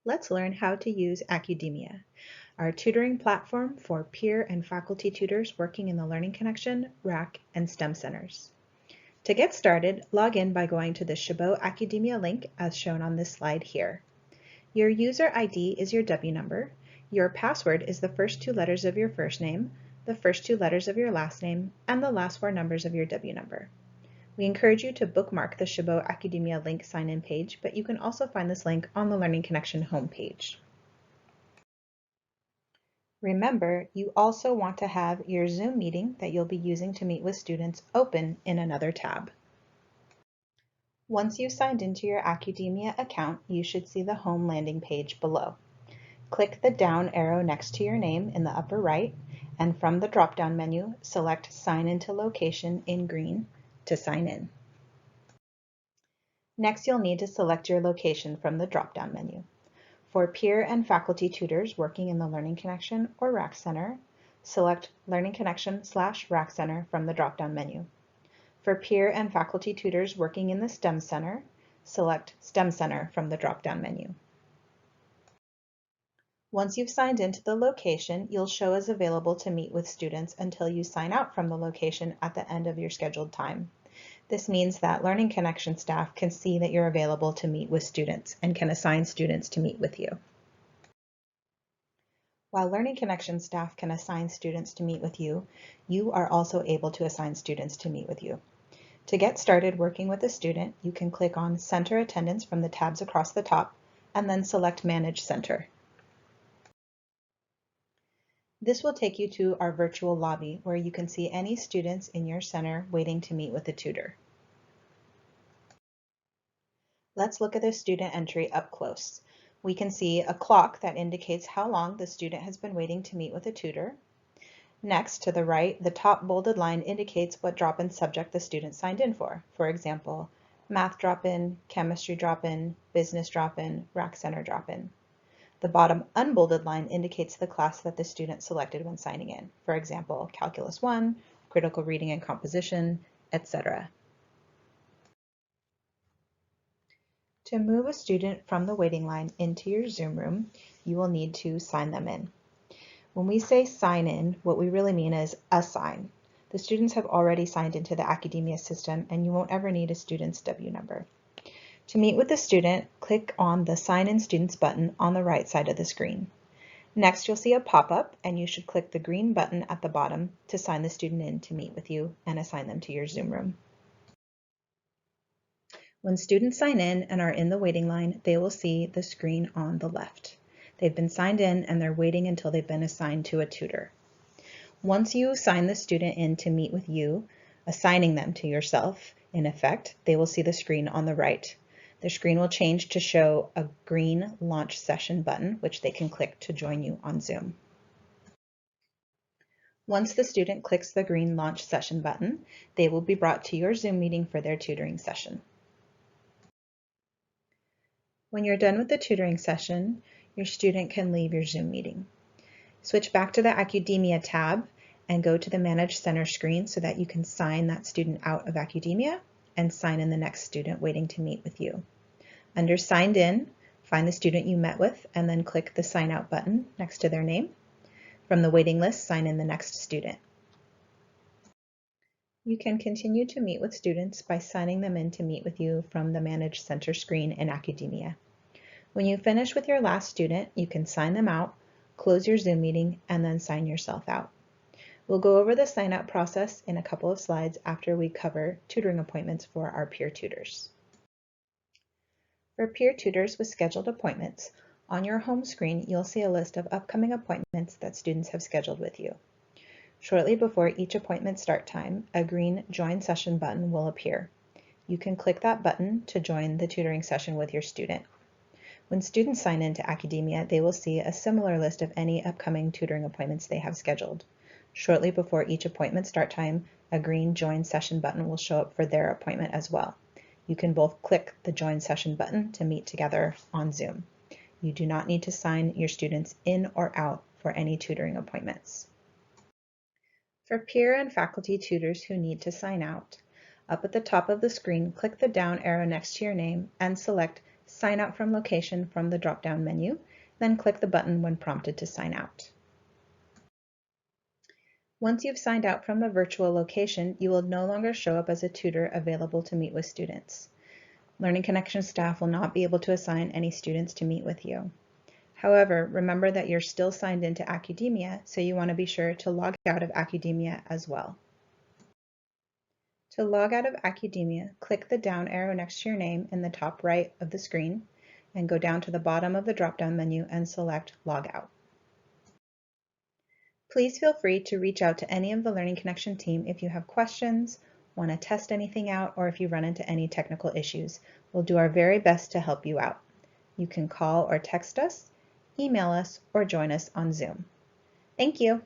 Let's learn how to use Accudemia, our tutoring platform for peer and faculty tutors working in the Learning Connection, RAC, and STEM centers. To get started, log in by going to the Chabot Accudemia link as shown on this slide here. Your user ID is your W number, your password is the first 2 letters of your first name, the first 2 letters of your last name, and the last 4 numbers of your W number. We encourage you to bookmark the Chabot Accudemia link sign-in page, but you can also find this link on the Learning Connection homepage. Remember, you also want to have your Zoom meeting that you'll be using to meet with students open in another tab. Once you've signed into your Accudemia account, you should see the home landing page below. Click the down arrow next to your name in the upper right, and from the drop-down menu, select Sign into Location in green to sign in. Next, you'll need to select your location from the drop-down menu. For peer and faculty tutors working in the Learning Connection or RAC Center, select Learning Connection/RAC Center from the drop-down menu. For peer and faculty tutors working in the STEM Center, select STEM Center from the drop-down menu. Once you've signed into the location, you'll show as available to meet with students until you sign out from the location at the end of your scheduled time. This means that Learning Connection staff can see that you're available to meet with students and can assign students to meet with you. While Learning Connection staff can assign students to meet with you, you are also able to assign students to meet with you. To get started working with a student, you can click on Center Attendance from the tabs across the top, and then select Manage Center. This will take you to our virtual lobby where you can see any students in your center waiting to meet with a tutor. Let's look at the student entry up close. We can see a clock that indicates how long the student has been waiting to meet with a tutor. Next, to the right, the top bolded line indicates what drop-in subject the student signed in for. For example, math drop-in, chemistry drop-in, business drop-in, RAC Center drop-in. The bottom unbolded line indicates the class that the student selected when signing in. For example, Calculus 1, Critical Reading and Composition, etc. To move a student from the waiting line into your Zoom room, you will need to sign them in. When we say sign in, what we really mean is assign. The students have already signed into the Accudemia system and you won't ever need a student's W number. To meet with the student, click on the Sign in Students button on the right side of the screen. Next, you'll see a pop-up and you should click the green button at the bottom to sign the student in to meet with you and assign them to your Zoom room. When students sign in and are in the waiting line, they will see the screen on the left. They've been signed in and they're waiting until they've been assigned to a tutor. Once you assign the student in to meet with you, assigning them to yourself, in effect, they will see the screen on the right. The screen will change to show a green Launch Session button, which they can click to join you on Zoom. Once the student clicks the green Launch Session button, they will be brought to your Zoom meeting for their tutoring session. When you're done with the tutoring session, your student can leave your Zoom meeting. Switch back to the Accudemia tab and go to the Manage Center screen so that you can sign that student out of Accudemia and sign in the next student waiting to meet with you. Under Signed In, find the student you met with and then click the Sign Out button next to their name. From the waiting list, sign in the next student. You can continue to meet with students by signing them in to meet with you from the Manage Center screen in Accudemia. When you finish with your last student, you can sign them out, close your Zoom meeting, and then sign yourself out. We'll go over the sign-out process in a couple of slides after we cover tutoring appointments for our peer tutors. For peer tutors with scheduled appointments, on your home screen, you'll see a list of upcoming appointments that students have scheduled with you. Shortly before each appointment start time, a green Join Session button will appear. You can click that button to join the tutoring session with your student. When students sign in to Accudemia, they will see a similar list of any upcoming tutoring appointments they have scheduled. Shortly before each appointment start time, a green Join Session button will show up for their appointment as well. You can both click the Join Session button to meet together on Zoom. You do not need to sign your students in or out for any tutoring appointments. For peer and faculty tutors who need to sign out, up at the top of the screen, click the down arrow next to your name and select sign out from location from the drop-down menu, then click the button when prompted to sign out. Once you've signed out from the virtual location, you will no longer show up as a tutor available to meet with students. Learning Connection staff will not be able to assign any students to meet with you. However, remember that you're still signed into Accudemia, so you want to be sure to log out of Accudemia as well. To log out of Accudemia, click the down arrow next to your name in the top right of the screen and go down to the bottom of the drop-down menu and select Log Out. Please feel free to reach out to any of the Learning Connection team if you have questions, want to test anything out, or if you run into any technical issues. We'll do our very best to help you out. You can call or text us, email us, or join us on Zoom. Thank you.